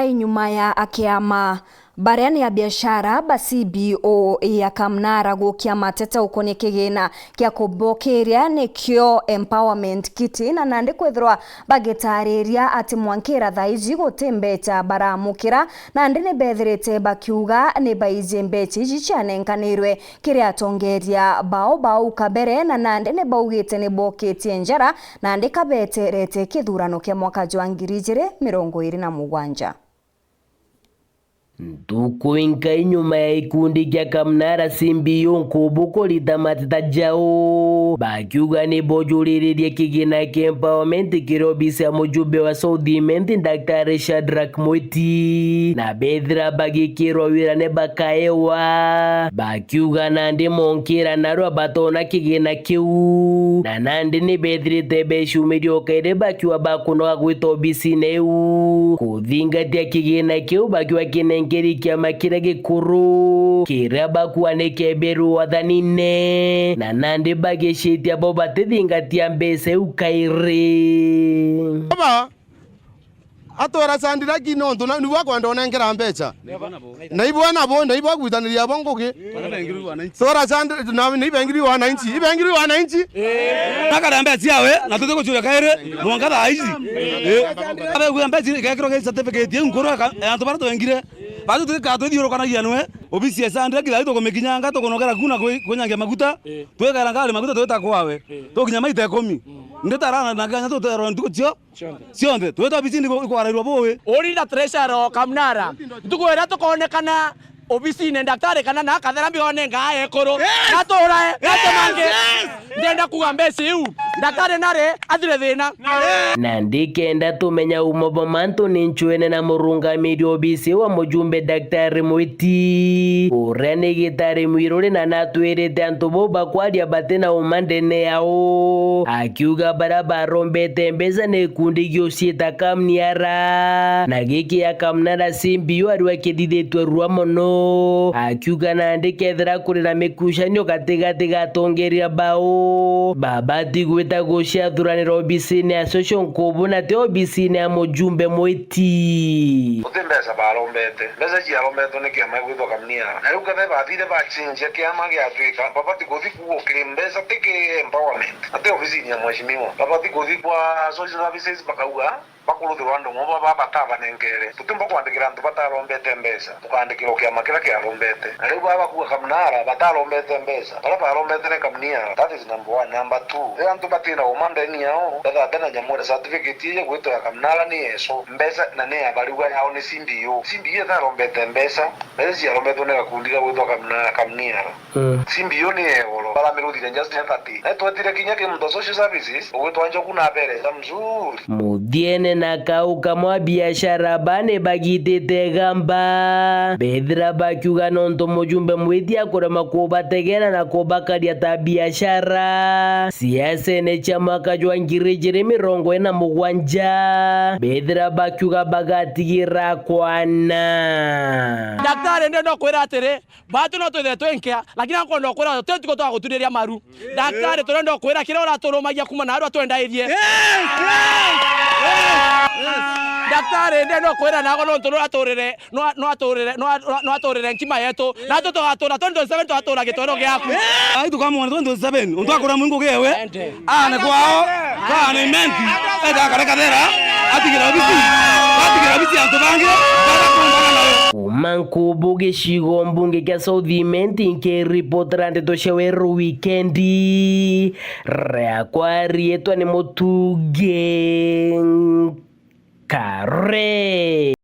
Nyuma ya akiama barani ya biashara CBO ya Kamnara gukia mateta ukonie kigina kia kubokeria nikio empowerment kiti na nandi kwithirwa bagitariria ati mwankira thaizi gutimbecha baramukira nandi ni bethirite bakiuga ni baize mbechi ici cianenkanirwe kiria atongeria bao kabere na nandi ni baugite ni boketie njara nandi kabeterete kithurano kia mwaka jwa 2027. Tukuinka inyuma ya ikundi kia Kamnara CBO nkubuko litamatita jao bakiuga ni bojuliririe kigina kia empowerment kirobisa mujumbe wa Southiment Dr. Shadrack Mwiti na bethira bagikirwa wira ne bakaewa bakiuga nandi monkira narwa batona kigina kiu na nandi ni bethirite beshumirio kaire bakiwa bakunoga gwito bisineu kuthingatia kigina kiu bakiwa kinengeri kia makira gikuru kira bakuwa ne keberu wathanine na nandi bagishitia bo batithingatia mbese ukaire baba atora sandira kinonto na niwa kwenda onengera mbecha na ibwana bo na ibwa gwithaniria bongoge tora sandira na ni bengiri wananchi nakara mbecha yawe na tuko chura kaire mwangara aizi abe gwa mbecha gekero ge certificate ngoro antu barato engire bado tuka thioro kana gianwe obisi ya sandira kila ito komekinyanga to konogera kuna konyange maguta twekara ngale maguta tweta kwawe to kinyama ite 10 ndetarana na kanya to tero ntuko cio cionde tweta obisi ndi kwarairwa bowe ori na treasure Kamnara tukwera tukonekana obisi ne daktari kana na kathera mbione ngae koro naturae gatemange ndenda kuga mbesi u daktari nare athire thina na ndikenda tumenya umobo manto ninchwene na murungamiri obisi wa mujumbe Daktari Mwiti urene gitari mwirore na natwirite antu bo bakwaria batena umandene yao akiuga barabara rombete mbeza ne kundi gyosieta Kamniara na giki ya Kamnara CBO ariwa kidithitwe ruwa mono akiuga nandi kethira kurira mikushanio gatigati gatongeria bao babati gwita gucia thuranira obisi-ini ya social nkubu na te obisi-ini ya mujumbe Mwiti utimbesa barombete mbesa ciarombetwo ni kiama gwithwo Kamniara na riu kathe bathire bachinjia kiama giatwika babati guthi kugukiria mbesa tiki empowerment ate obisi-ini ya mheshimiwa babati guthi kwa social services bakauga bakuruthirwa andu moba batabanengere tutimba kwandikira antu batarombete mbesa tukandikira kiama kira kiarombete na riu baba kuga Kamnara batarombete mbesa bara barombete ne Kamniara. That is number 1. Number 2, ria antu batina umandeni yao betha tena nyamura certificate ye gwito ya Kamnara ni eso mbesa na ne abariwa yao ni CBO tarombete mbesa mbesa yarombetwo ne gakundi ga gwito Kamniara CBO ni egoro bara miruthire just 30 na twetire kinya kimuto social services gwito anjo kuna bere za mzuri muthiene na kauka mwa biashara bane bagitete gamba bethira bakiuga nonto mujumbe Mwiti akurema kubategera na kubakaria ta biashara siasa ne cha mwaka jwa 2027 bethira bakiuga bagatigira kwana daktari ndendo kwira atire batu no twethe twenkia lakini ako ndo kwira twetiko twa guturiria maru daktari turendo kwira kira ora turumagia kuma na aru atwendairie daktari ndendo kwira nago no turu aturire no aturire nkima yetu na to atura 27 to atura gitoro giaku ai tukamwa 27 untu akora mungu gewe ana kwao kana imenti eta kare kadera atigira obisi antu bange Mankubu gicigo mbunge kia Southiment nkiripotera ndeto ciaweru wikendi riakwa rietwa ni Mutuge Kare.